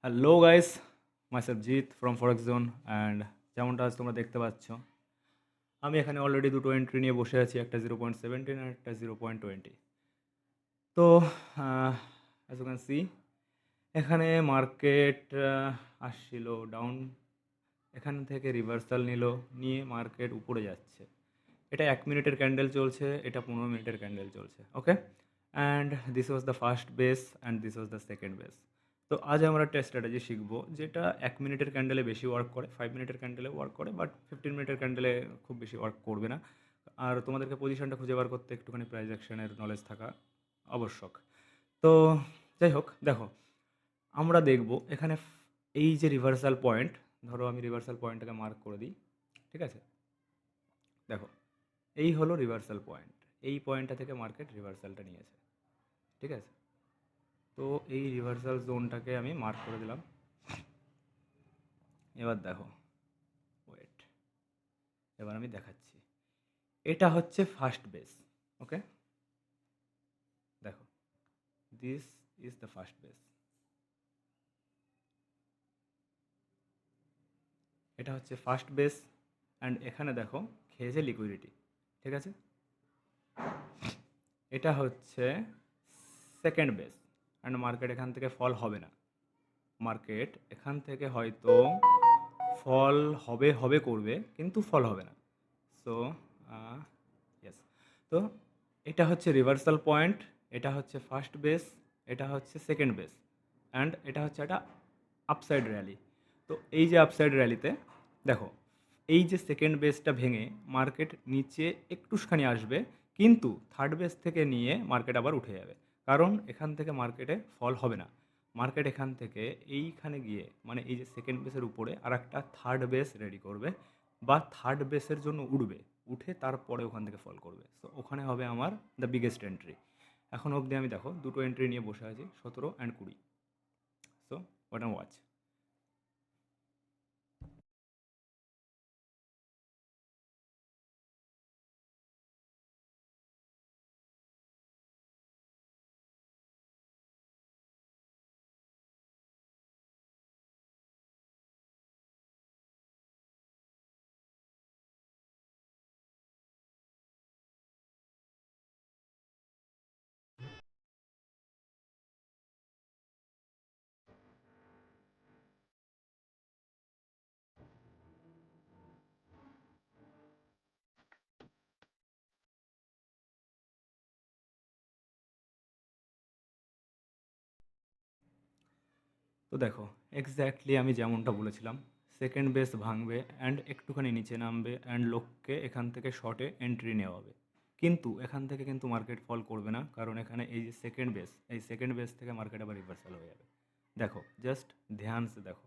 Hello guys, myself Jeet from forex zone and যেমনটা আজ তোমরা দেখতে পাচ্ছ, আমি এখানে অলরেডি দুটো এন্ট্রি নিয়ে বসে আছি, একটা 0.17 আর একটা 0.20। তো অ্যাজ ইউ ক্যান সি, এখানে মার্কেট আসছিল ডাউন, এখান থেকে রিভার্সাল নিয়ে মার্কেট উপরে যাচ্ছে। এটা 1 মিনিটের ক্যান্ডেল চলছে, এটা 15 মিনিটের ক্যান্ডেল চলছে, okay. And this was the first base and this was the second base. তো আজ আমরা একটা স্ট্র্যাটেজি শিখবো যেটা 1 মিনিটের ক্যান্ডেলে বেশি ওয়ার্ক করে, 5 মিনিটের ক্যান্ডেলে ওয়ার্ক করে, বাট 15 মিনিটের ক্যান্ডেলে খুব বেশি ওয়ার্ক করবে না। আর তোমাদেরকে পজিশনটা খুঁজে বার করতে একটুখানি প্রাইস অ্যাকশনের নলেজ থাকা আবশ্যক। তো যাই হোক, দেখো, আমরা দেখব এখানে এই যে রিভার্সাল পয়েন্ট, ধরো আমি রিভার্সাল পয়েন্টটাকে মার্ক করে দিই, ঠিক আছে। দেখো, এই হলো রিভার্সাল পয়েন্ট, এই পয়েন্টটা থেকে মার্কেট রিভার্সালটা নিয়েছে, ঠিক আছে। তো এই রিভার্সাল জোনটাকে আমি মার্ক করে দিলাম। এবার দেখো, ওয়েট, এবার আমি দেখাচ্ছি। এটা হচ্ছে ফার্স্ট বেস, ওকে। দেখো, this is the first base. এটা হচ্ছে ফার্স্ট বেস অ্যান্ড এখানে দেখো খেয়েছে লিকুইডিটি, ঠিক আছে। এটা হচ্ছে সেকেন্ড বেস অ্যান্ড মার্কেট এখান থেকে ফল হবে না। মার্কেট এখান থেকে হয়তো ফল হবে হবে করবে, কিন্তু ফল হবে না। সো ইয়েস, তো এটা হচ্ছে রিভার্সাল পয়েন্ট, এটা হচ্ছে ফার্স্ট বেস, এটা হচ্ছে সেকেন্ড বেস, অ্যান্ড এটা হচ্ছে একটা আপসাইড র্যালি। তো এই যে আপসাইড র্যালিতে দেখো, এই যে সেকেন্ড বেসটা ভেঙে মার্কেট নিচে একটুখানি আসবে, কিন্তু থার্ড বেস থেকে নিয়ে মার্কেট আবার উঠে যাবে, কারণ এখান থেকে মার্কেটে ফল হবে না। মার্কেট এখান থেকে এইখানে গিয়ে, মানে এই যে সেকেন্ড বেসের উপরে আর একটা থার্ড বেস রেডি করবে, বা থার্ড বেসের জন্য উঠবে, উঠে তারপরে ওখান থেকে ফল করবে। সো ওখানে হবে আমার দ্য বিগেস্ট এন্ট্রি। এখন অবধি আমি দেখো দুটো এন্ট্রি নিয়ে বসে আছি, 17 and 20। So what am watch. তো দেখো, এক্স্যাক্টলি আমি যেমনটা বলেছিলাম, সেকেন্ড বেস ভাঙবে অ্যান্ড একটুখানি নিচে নামবে অ্যান্ড লোককে এখান থেকে শর্টে এন্ট্রি নেওয়া হবে। কিন্তু এখান থেকে কিন্তু মার্কেট ফল করবে না, কারণ এখানে এই যে সেকেন্ড বেস, এই সেকেন্ড বেস থেকে মার্কেট আবার রিভার্সাল হয়ে যাবে। দেখো, জাস্ট ধ্যান সে দেখো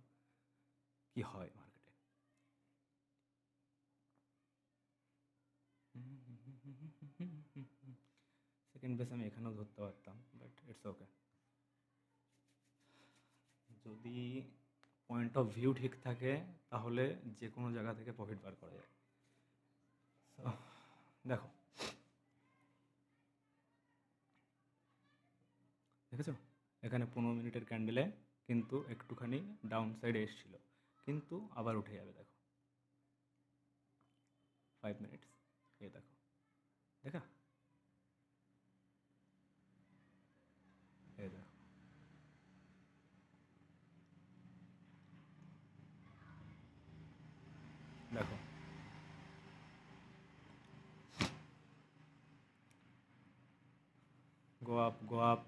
কি হয় মার্কেটে। সেকেন্ড বেস আমি এখানেও ধরতে পারতাম, বাট ইটস ওকে। যদি পয়েন্ট অফ ভিউ ঠিক থাকে, তাহলে যে কোনো জায়গা থেকে প্রফিট বার করা যায়। So, দেখো, দেখেছো, এখানে 15 মিনিটের ক্যান্ডেলে কিন্তু একটুখানি ডাউন সাইডে এসেছিলো, কিন্তু আবার উঠে যাবে। দেখো, 5 মিনিটস, এই দেখো, দেখা, এই দেখো, দেখো, go up go up.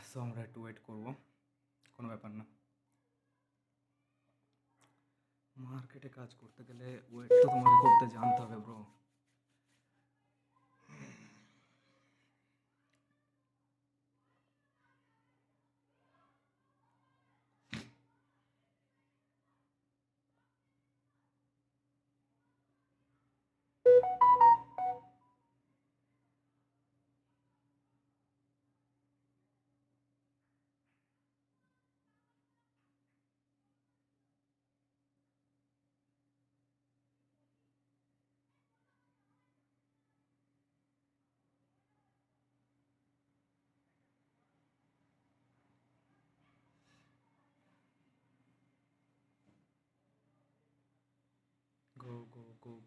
So আমরা একটু ওয়েট করবো, কোনো ব্যাপার না। মার্কেটে কাজ করতে গেলে ওয়েট তো তোমাকে করতে জানতে হবে ব্রো।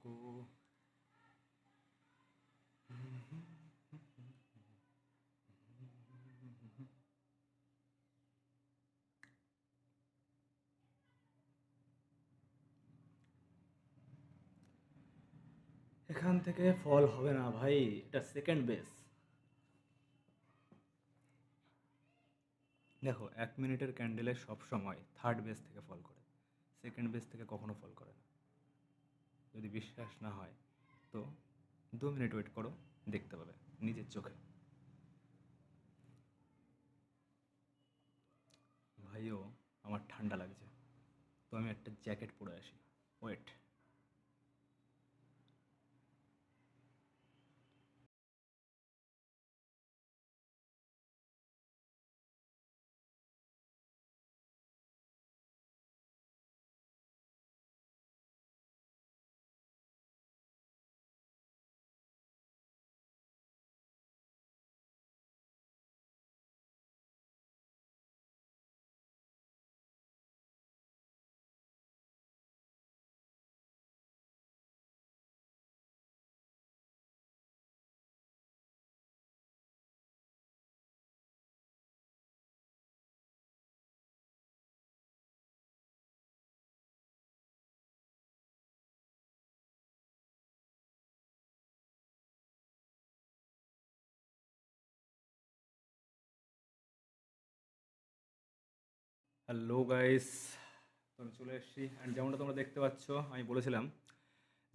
গো। এখান থেকে ফল হবে না ভাই, এটা সেকেন্ড বেস। দেখো 1 মিনিটের ক্যান্ডেলে সব সময় থার্ড বেস থেকে ফল করে, সেকেন্ড বেস থেকে কখনো ফল করে না। যদি বিশ্বাস না হয় তো 2 মিনিট ওয়েট করো, দেখতে পাবে নিজের চোখে। ভাইও আমার ঠান্ডা লাগছে, তো আমি একটা জ্যাকেট পরে আসি। ওয়েট। হ্যালো গাইস, তো আমি চলে এসেছি। অ্যান্ড যেমনটা তোমরা দেখতে পাচ্ছ, আমি বলেছিলাম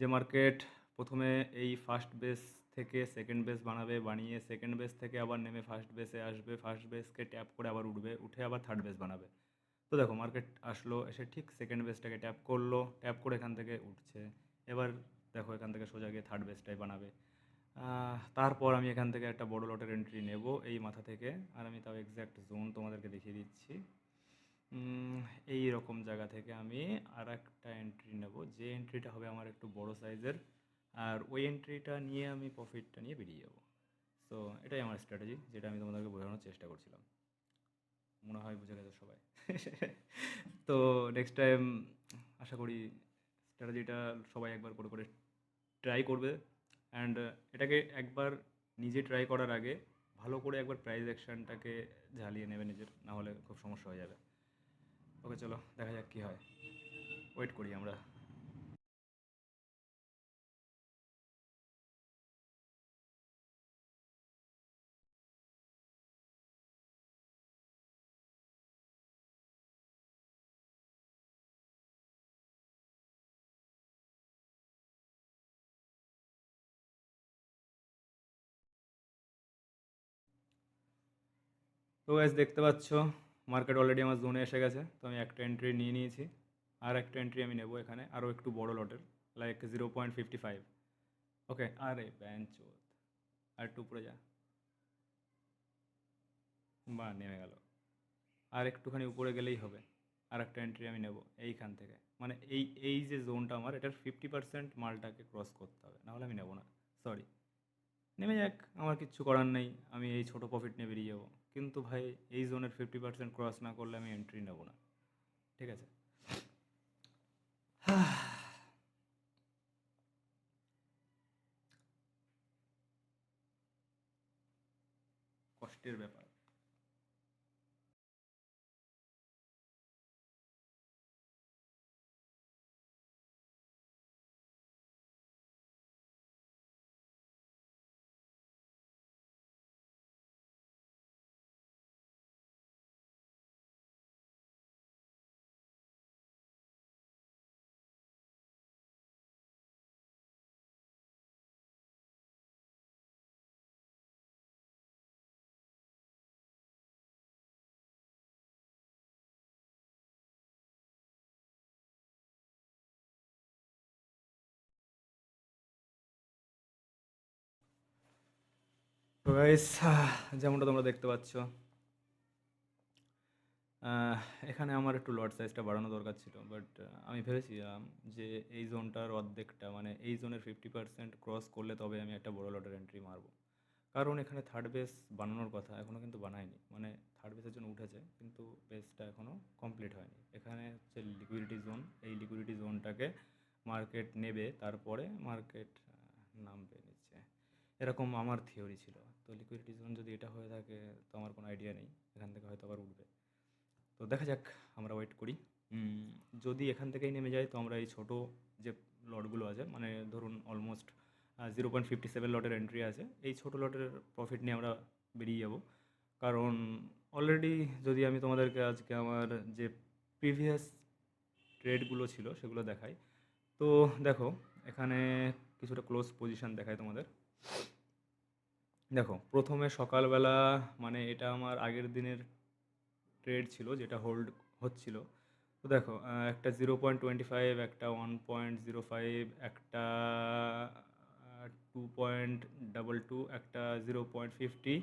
যে মার্কেট প্রথমে এই ফার্স্ট বেস থেকে সেকেন্ড বেস বানাবে, বানিয়ে সেকেন্ড বেস থেকে আবার নেমে ফার্স্ট বেসে আসবে, ফার্স্ট বেসকে ট্যাপ করে আবার উঠবে, উঠে আবার থার্ড বেস বানাবে। তো দেখো মার্কেট আসলো, এসে ঠিক সেকেন্ড বেসটাকে ট্যাপ করলো, ট্যাপ করে এখান থেকে উঠছে। এবার দেখো এখান থেকে সোজা গিয়ে থার্ড বেসটাই বানাবে। তারপর আমি এখান থেকে একটা বড় লটের এন্ট্রি নেব এই মাথা থেকে, আর আমি তাও এক্স্যাক্ট জোন তোমাদেরকে দেখিয়ে দিচ্ছি। এই রকম জায়গা থেকে আমি আর একটা এন্ট্রি নেব, যে এন্ট্রিটা হবে আমার একটু বড় সাইজের, আর ওই এন্ট্রিটা নিয়ে আমি প্রফিটটা নিয়ে বেরিয়ে যাব। সো এটাই আমার স্ট্র্যাটেজি, যেটা আমি তোমাদেরকে বোঝানোর চেষ্টা করছিলাম। মনে হয় বুঝে গেছে সবাই। তো নেক্সট টাইম আশা করি স্ট্র্যাটেজিটা সবাই একবার করে করে ট্রাই করবে। অ্যান্ড এটাকে একবার নিজে ট্রাই করার আগে ভালো করে একবার প্রাইস অ্যাকশনটাকে ঝালিয়ে নেবে নিজের, না হলে খুব সমস্যা হয়ে যাবে। ওকে চলো দেখা যাক কী হয়, ওয়েট করি আমরা। তো গাইস দেখতে পাচ্ছ মার্কেট অলরেডি আমার জোনে এসে গেছে, তো আমি একটা এন্ট্রি নিয়ে নিয়েছি। আর একটা এন্ট্রি আমি নেবো এখানে আরও একটু বড় লটের, লাইক 0.55। ওকে, আরে ব্যান চোদ, আর একটু উপরে যা। বা নেমে গেল, আর একটুখানি উপরে গেলেই হবে। আর একটা এন্ট্রি আমি নেব এইখান থেকে, মানে এই এই যে জোনটা আমার, এটার 50% মালটাকে ক্রস করতে হবে, নাহলে আমি নেবো না। সরি, নেমে যাক, আমার কিচ্ছু করার নেই, আমি এই ছোটো প্রফিট নিয়ে বেরিয়ে যাবো। কিন্তু ভাই এই জোনের 50% ক্রস না করলে আমি এন্ট্রি নেবো না, ঠিক আছে? কষ্টের ব্যাপার। তো গাইস, যেমনটা তোমরা দেখতে পাচ্ছ, আহ, এখানে আমার একটু লট সাইজটা বাড়ানো দরকার ছিল, বাট আমি ভেবেছিলাম যে এই জোনটার অর্ধেকটা, মানে এই জোনের 50% ক্রস করলে তবে আমি একটা বড় লটের এন্ট্রি মারবো। কারণ এখানে থার্ড বেস বানানোর কথা, এখনও কিন্তু বানায়নি, মানে থার্ড বেসের জন্য উঠেছে কিন্তু বেসটা এখনও কমপ্লিট হয়নি। এখানে হচ্ছে লিকুইডিটি জোন, এই লিকুইডিটি জোনটাকে মার্কেট নেবে, তারপরে মার্কেট নামবে নিচে, এরকম আমার থিওরি ছিল। তো লিকুইডিটি জোন যদি এটা হয়ে থাকে তো আমার কোনো আইডিয়া নেই, এখান থেকে হয়তো আবার উঠবে। তো দেখা যাক, আমরা ওয়েট করি। যদি এখান থেকেই নেমে যায় তো আমরা এই ছোটো যে লটগুলো আছে, মানে ধরুন অলমোস্ট 0.57 লটের এন্ট্রি আছে, এই ছোটো লটের প্রফিট নিয়ে আমরা বেরিয়ে যাব। কারণ অলরেডি যদি আমি তোমাদেরকে আজকে আমার যে প্রিভিয়াস ট্রেডগুলো ছিল সেগুলো দেখাই, তো দেখো এখানে কিছুটা ক্লোজ পজিশন দেখায় তোমাদের। দেখো প্রথমে সকালবেলা, মানে এটা আমার আগের দিনের ট্রেড ছিল যেটা হোল্ড হচ্ছিল। তো দেখো একটা 0.25, একটা 1.05, একটা 2.22, একটা 0.50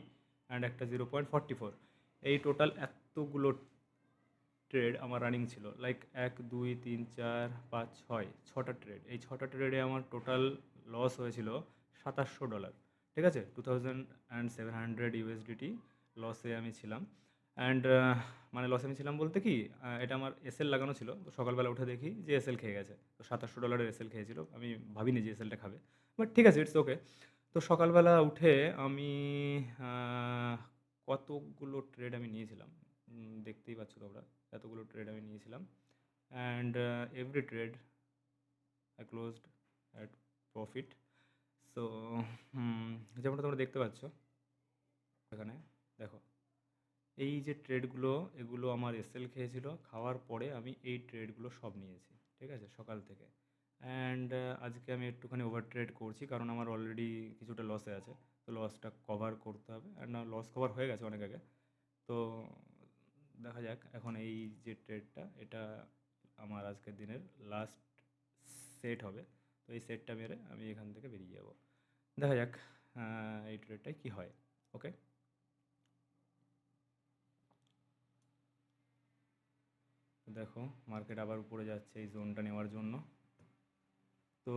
অ্যান্ড একটা 0.44, এই টোটাল এতগুলো ট্রেড আমার রানিং ছিল। লাইক 1 2 3 4 5 6 ছটা ট্রেড, এই ছটা ট্রেডে আমার টোটাল লস হয়েছিল $2700। ঠিক আছে, 2700 USDT লসে আমি ছিলাম। অ্যান্ড মানে লসে আমি ছিলাম বলতে কি, এটা আমার এসএল লাগানো ছিল, তো সকালবেলা উঠে দেখি যে এসএল খেয়ে গেছে। তো $2700 এসএল খেয়েছিল, আমি ভাবিনি যে এসএলটা খাবে, বাট ঠিক আছে, ইটস ওকে। তো সকালবেলা উঠে আমি আহ, কতগুলো ট্রেড আমি নিয়েছিলাম, দেখতেই পাচ্ছ তোমরা, এতগুলো ট্রেড আমি নিয়েছিলাম। And every trade I closed at profit. So যেমনটা তোমরা দেখতে পাচ্ছ এখানে, দেখো এই যে ট্রেডগুলো, এগুলো আমার এসএল খেয়েছিল, খাওয়ার পরে আমি এই ট্রেডগুলো সব নিয়েছি, ঠিক আছে, সকাল থেকে। অ্যান্ড আজকে আমি একটুখানি ওভার ট্রেড করছি, কারণ আমার অলরেডি কিছুটা লসে আছে, তো লসটা কভার করতে হবে। অ্যান্ড লস কভার হয়ে গেছে অনেক আগে। তো দেখা যাক, এখন এই যে ট্রেডটা, এটা আমার আজকের দিনের লাস্ট সেট হবে। তো এই সেটটা মেরে আমি এখান থেকে বেরিয়ে যাব। দেখা যাক এই ট্রেডটায় কী হয়। ওকে, দেখো মার্কেট আবার উপরে যাচ্ছে এই জোনটা নেওয়ার জন্য। তো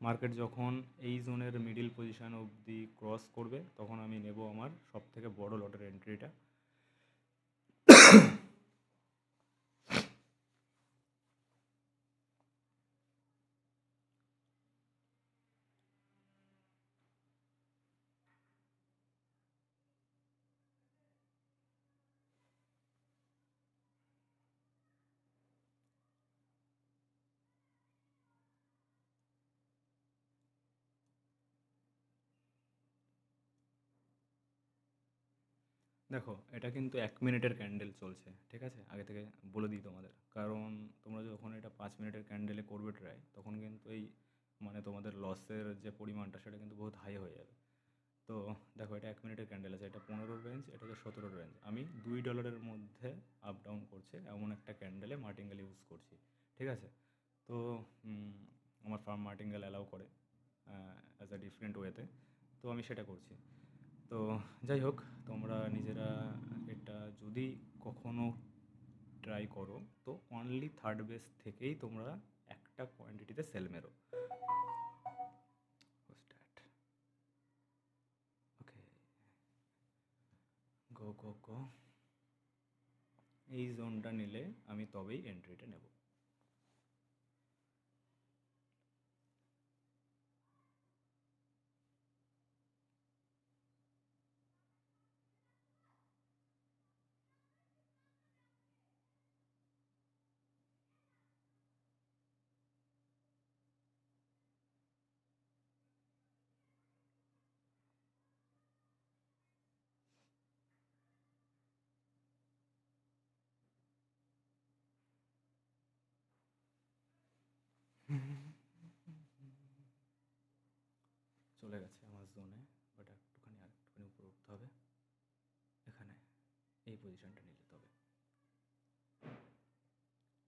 মার্কেট যখন এই জোনের মিডিল পজিশন অবধি ক্রস করবে তখন আমি নেব আমার সবথেকে বড় লটের এন্ট্রিটা। দেখো এটা কিন্তু 1 মিনিটের ক্যান্ডেল চলছে, ঠিক আছে, আগে থেকে বলে দিই তোমাদের। কারণ তোমরা যখন এটা 5 মিনিটের ক্যান্ডেলে করবে ট্রাই, তখন কিন্তু এই মানে তোমাদের লসের যে পরিমাণটা সেটা কিন্তু বহুত হাই হয়ে যাবে। তো দেখো এটা 1 মিনিটের ক্যান্ডেল আছে, এটা 15 রেঞ্জ, এটা হচ্ছে 17 রেঞ্জ। আমি $2 মধ্যে আপ ডাউন করছে এমন একটা ক্যান্ডেলে মার্টিঙ্গেল ইউজ করছি, ঠিক আছে। তো আমার ফার্ম মার্টিঙ্গেল অ্যালাউ করে অ্যাজ আ ডিফারেন্ট ওয়েতে, তো আমি সেটা করছি। তো যাই হোক, তোমরা নিজেরা এটা যদি কখনো ট্রাই করো তো অনলি থার্ড বেস থেকেই তোমরা একটা কোয়ান্টিটিতে সেল মেরো। ওকে, গো গো গো, এই জোনটা নিলে আমি তবেই এন্ট্রিটা নেব। চলে গেছে আমার জোনে, বাট একটুখানি আরেকটুখানি উপরে উঠতে হবে, এখানে এই পজিশনটা নিলে তবে।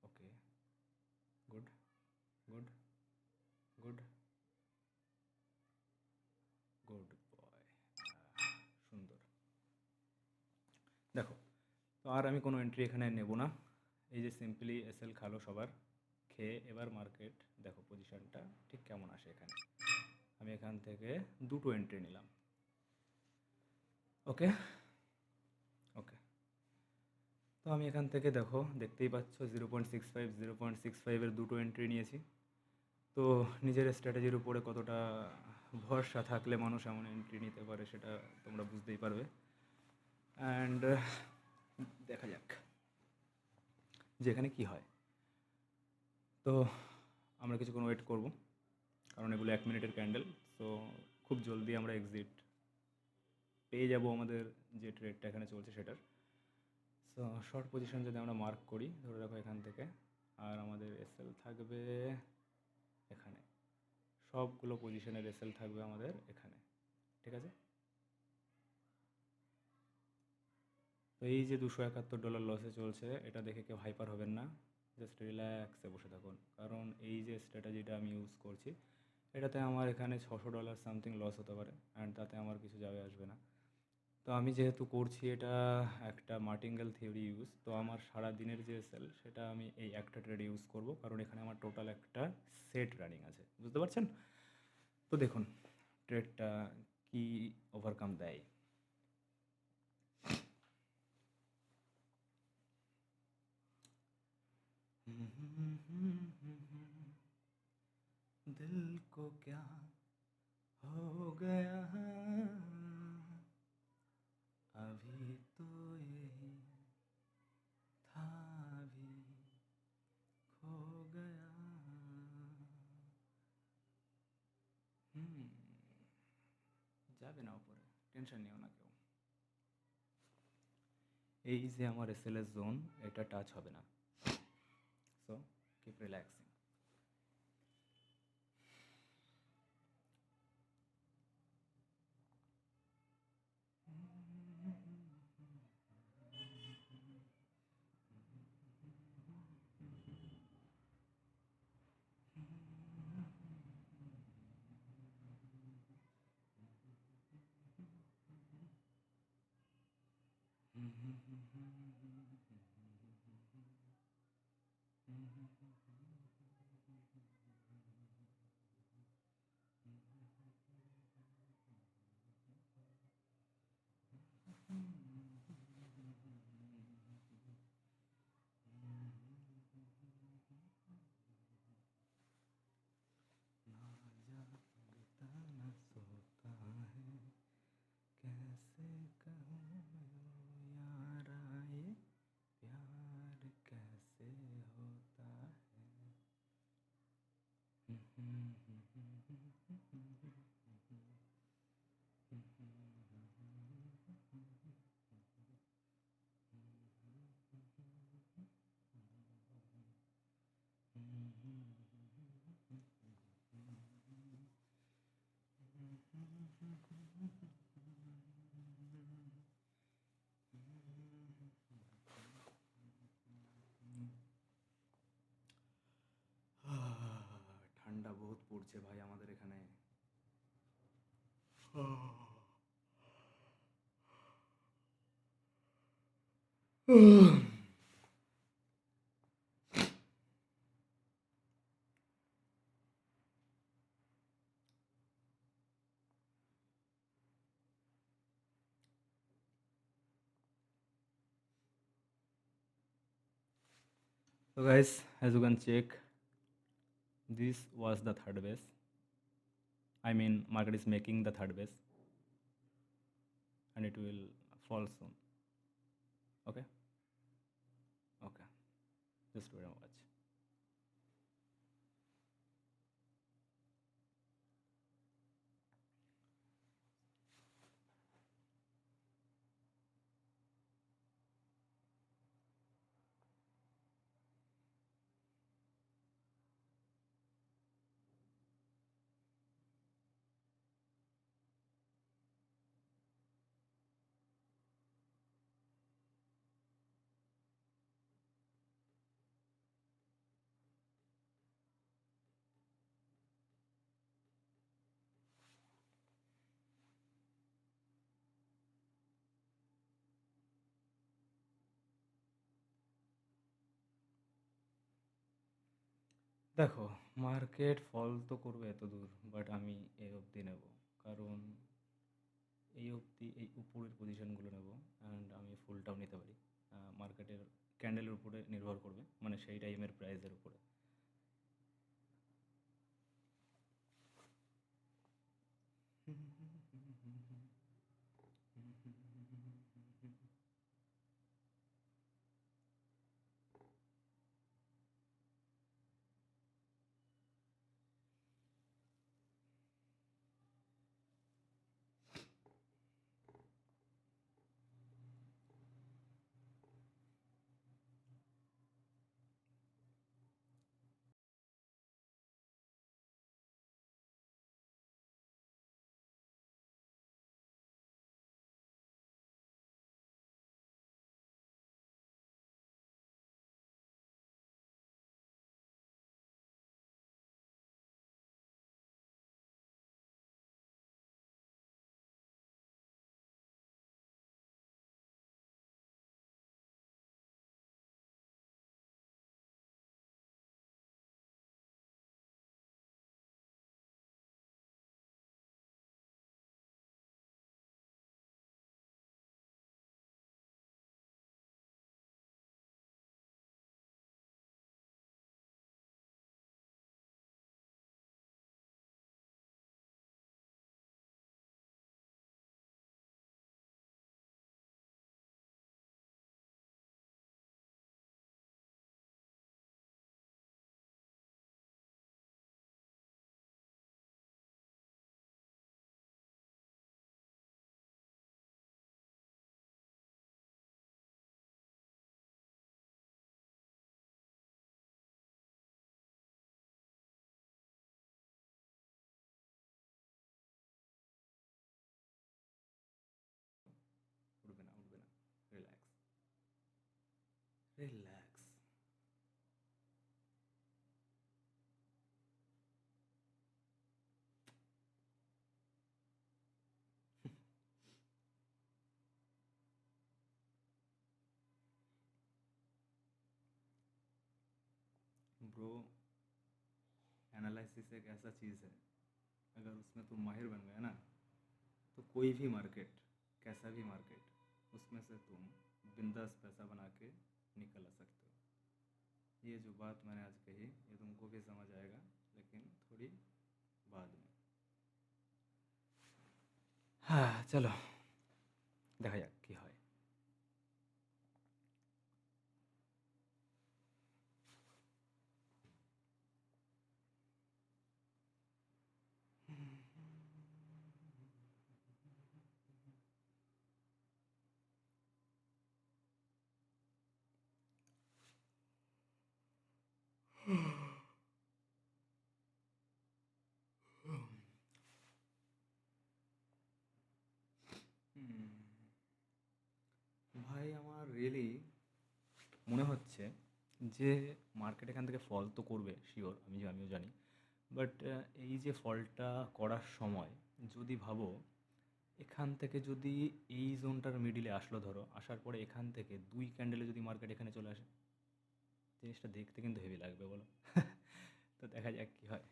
Okay, good good good good boy, সুন্দর। দেখো, তো আর আমি কোনো এন্ট্রি এখানে নেব না, এই যে সিম্পলি এসএল খালো সবার, খেয়ে এবার মার্কেট দেখো পজিশনটা ঠিক কেমন আসে এখানে। আমি এখান থেকে দুটো এন্ট্রি নিলাম। ওকে ওকে, তো আমি এখান থেকে দেখো দেখতেই পাচ্ছ 0.65, 0.65-এর দুটো এন্ট্রি নিয়েছি। তো নিজের স্ট্র্যাটেজির উপরে কতটা ভরসা থাকলে মানুষ এমন এন্ট্রি নিতে পারে সেটা তোমরা বুঝতেই পারবে। অ্যান্ড দেখা যাক যে এখানে কী হয়। তো আমরা কিছুক্ষণ ওয়েট করব, কারণ এগুলো 1 মিনিটের ক্যান্ডেল। সো খুব জলদি আমরা এক্সিট পেয়ে যাব আমাদের যে ট্রেডটা এখানে চলছে সেটার। সো শর্ট পজিশন যদি আমরা মার্ক করি, ধরে রাখো এখান থেকে, আর আমাদের এসএল থাকবে এখানে, সবগুলো পজিশনের এসএল থাকবে আমাদের এখানে, ঠিক আছে? তো এই যে $271 লসে চলছে, এটা দেখে কেউ হাইপার হবেন না, জাস্ট রিল্যাক্সে বসে থাকুন। কারণ এই যে স্ট্র্যাটেজিটা আমি ইউজ করছি, এটাতে আমার এখানে $600 সামথিং লস হতে পারে, অ্যান্ড তাতে আমার কিছু যাবে আসবে না। তো আমি যেহেতু করছি এটা একটা মার্টিঙ্গেল থিওরি ইউজ, তো আমার সারা দিনের যে সেল সেটা আমি এই একটা ট্রেড ইউজ করব, কারণ এখানে আমার টোটাল একটা সেট রানিং আছে, বুঝতে পারছেন? তো দেখুন ট্রেডটা কি ওভারকাম দেয়। दिल को क्या हो गया अभी तो यही था अभी खो गया। যাবে না উপরে, টেনশন নিও না কেউ। এই যে আমার এসএলএস জোন, এটা টাচ হবে না। So keep relaxing. कैसे कहूँ यारा ये प्यार कैसे होता है। ঠান্ডা বহুত পড়ছে ভাই আমাদের এখানে। So guys, as you can check, this was the third base. I mean, market is making the third base, and it will fall soon. Okay, okay, just wait and watch. দেখো, মার্কেট ফল তো করবে এত দূর, but আমি এই অবধি নেব, কারণ এই অবধি এই উপরের পজিশনগুলো নেব, অ্যান্ড আমি ফুলটাও নিতে পারি। মার্কেটের ক্যান্ডেলের উপরে নির্ভর করবে, মানে সেই টাইমের প্রাইসের উপরে। উঠবে না, উঠবে না, রিল্যাক্স, রিল্যাক্স। ब्रो, एनालिसिस एक ऐसा चीज़ है, अगर उसमें तुम माहिर बन गए ना, तो कोई भी मार्केट, कैसा भी मार्केट, उसमें से तुम बिंदास पैसा बना के निकल आ सकते हो। ये जो बात मैंने आज कही, ये तुमको भी समझ आएगा, लेकिन थोड़ी बाद में। हाँ चलो, দেখা যাক কী হয়। ভাই আমার রিয়েলি মনে হচ্ছে যে মার্কেট এখান থেকে ফল তো করবে শিওর, আমিও জানি, বাট এই যে ফলটা করার সময় যদি ভাবো এখান থেকে যদি এই জোনটার মিডিলে আসলো, ধরো আসার পরে এখান থেকে 2 ক্যান্ডেলে যদি মার্কেট এখানে চলে আসে, জিনিসটা দেখতে কিন্তু হেভি লাগবে বলো। তো দেখা যাক কী হয়।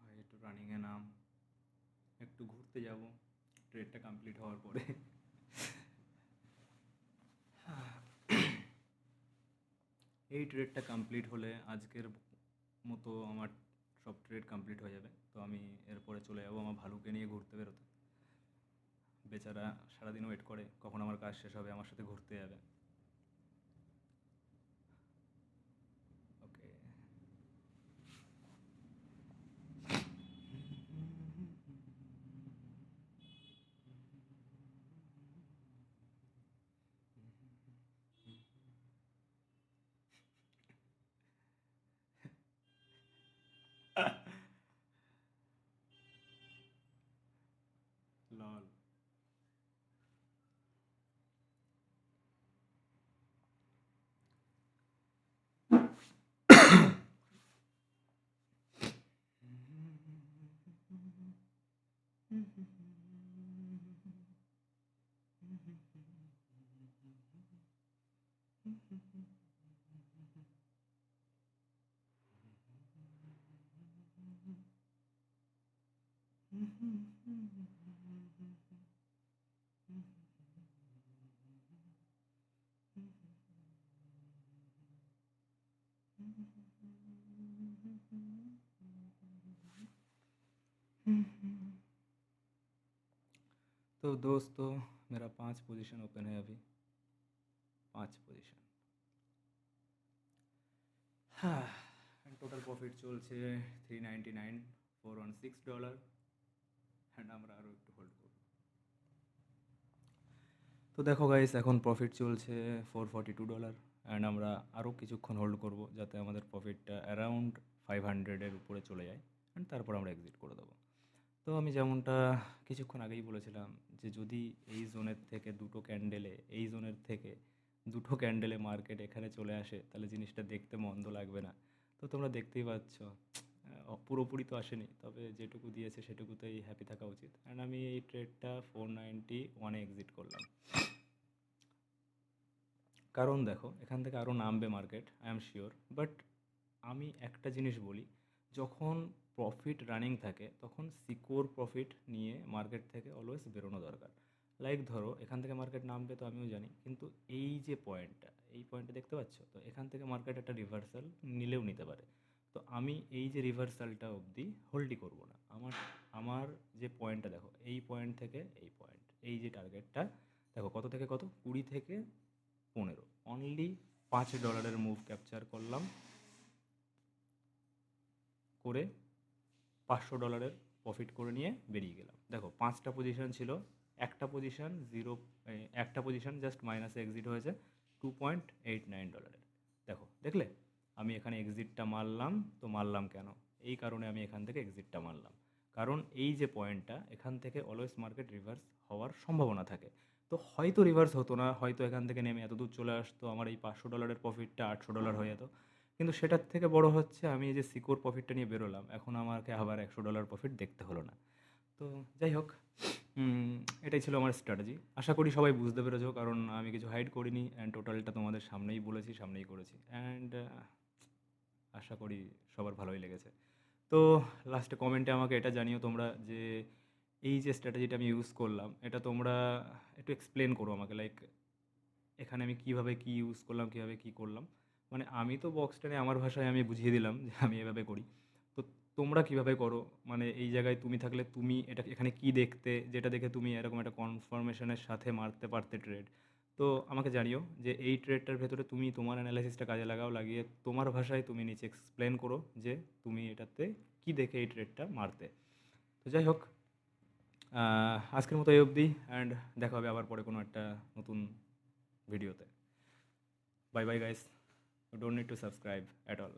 ভাই একটু রানিংয়ে নাম, একটু ঘুরতে যাব ট্রেডটা কমপ্লিট হওয়ার পরে। এই ট্রেডটা কমপ্লিট হলে আজকের মতো আমার সব ট্রেড কমপ্লিট হয়ে যাবে, তো আমি এরপরে চলে যাবো আমার ভালুকে নিয়ে ঘুরতে বেরোতে। বেচারা সারাদিন ওয়েট করে কখন আমার কাজ শেষ হবে, আমার সাথে ঘুরতে যাবে। ওকে, तो दोस्तों मेरा 5 पोजीशन ओपन है अभी, 5 पोजीशन। হ্যাঁ, অ্যান্ড টোটাল প্রফিট চলছে $399, $416, অ্যান্ড আমরা আরও একটু হোল্ড করব। তো দেখো গাইস, এখন প্রফিট চলছে $442, অ্যান্ড আমরা আরও কিছুক্ষণ হোল্ড করব যাতে আমাদের প্রফিটটা অ্যারাউন্ড 500-এর উপরে চলে যায়, অ্যান্ড তারপর আমরা এক্সিট করে দেবো। তো আমি যেমনটা কিছুক্ষণ আগেই বলেছিলাম যে যদি এই জোনের থেকে এই জোনের থেকে দুটো ক্যান্ডেলে মার্কেট এখানে চলে আসে তাহলে জিনিসটা দেখতে মন্দ লাগবে না। তো তোমরা দেখতেই পাচ্ছ পুরোপুরি তো আসেনি, তবে যেটুকু দিয়েছে সেটুকুতেই হ্যাপি থাকা উচিত। অ্যান্ড আমি এই ট্রেডটা 491-এ এক্সিট করলাম, কারণ দেখো এখান থেকে আরও নামবে market, I am sure. But আমি একটা জিনিস বলি, যখন প্রফিট রানিং থাকে তখন সিকিউর প্রফিট নিয়ে মার্কেট থেকে অলওয়েজ বেরোনো দরকার। লাইক ধরো এখান থেকে মার্কেট নামবে তো আমিও জানি, কিন্তু এই পয়েন্টটা দেখতে পাচ্ছ তো, এখান থেকে মার্কেট একটা রিভার্সাল নিলেও নিতে পারে। তো আমি এই যে রিভার্সালটা অবধি হোল্ডই করবো না। আমার আমার যে পয়েন্টটা দেখো, এই পয়েন্ট থেকে এই পয়েন্ট, এই যে টার্গেটটা দেখো কত থেকে কত, 20 থেকে 15, অনলি $5 মুভ ক্যাপচার করলাম, করে $500 প্রফিট করে নিয়ে বেরিয়ে গেলাম। দেখো 5টা পজিশন ছিল, একটা পজিশন জাস্ট মাইনাসে এক্সিট হয়েছে $2.89। দেখলে আমি এখানে এক্সিটটা মারলাম। তো মারলাম কেন? এই কারণে আমি এখান থেকে এক্সিটটা মারলাম, কারণ এই যে পয়েন্টটা, এখান থেকে অলওয়েজ মার্কেট রিভার্স হওয়ার সম্ভাবনা থাকে। তো হয়তো রিভার্স হতো না, হয়তো এখান থেকে নেমে এত দূর চলে আসতো, আমার এই $500 প্রফিটটা $800 হয়ে যেত। কিন্তু সেটার থেকে বড় হচ্ছে আমি এই যে সিকিউর প্রফিটটা নিয়ে বেরোলাম, এখন আমাকে আবার $100 প্রফিট দেখতে হলো না। তো যাই হোক, এটাই ছিল আমার স্ট্র্যাটেজি। আশা করি সবাই বুঝতে পেরেছো, কারণ আমি কিছু হাইড করিনি, অ্যান্ড টোটালটা তোমাদের সামনেই বলেছি, সামনেই করেছি। অ্যান্ড আশা করি সবার ভালোই লেগেছে। তো লাস্টে কমেন্টে আমাকে এটা জানিও তোমরা যে এই যে স্ট্র্যাটেজিটা আমি ইউজ করলাম, এটা তোমরা একটু এক্সপ্লেন করো আমাকে, লাইক এখানে আমি কীভাবে কী ইউজ করলাম, কীভাবে কী করলাম। মানে আমি তো বক্সটানে আমার ভাষায় আমি বুঝিয়ে দিলাম যে আমি এভাবে করি। তো তোমরা কীভাবে করো, মানে এই জায়গায় তুমি থাকলে তুমি এটা এখানে কী দেখতে, যেটা দেখে তুমি এরকম একটা কনফার্মেশনের সাথে মারতে পারতে ট্রেড। তো আমাকে জানিও যে এই ট্রেডটার ভেতরে তুমি তোমার অ্যানালাইসিসটা কাজে লাগাও, লাগিয়ে তোমার ভাষায় তুমি নিচে এক্সপ্লেন করো যে তুমি এটাতে কী দেখে এই ট্রেডটা মারতে। তো যাই হোক, আজকের মতো এই অবধি, অ্যান্ড দেখা হবে আবার পরে কোনো একটা নতুন ভিডিওতে। Bye bye guys. You don't need to subscribe at all.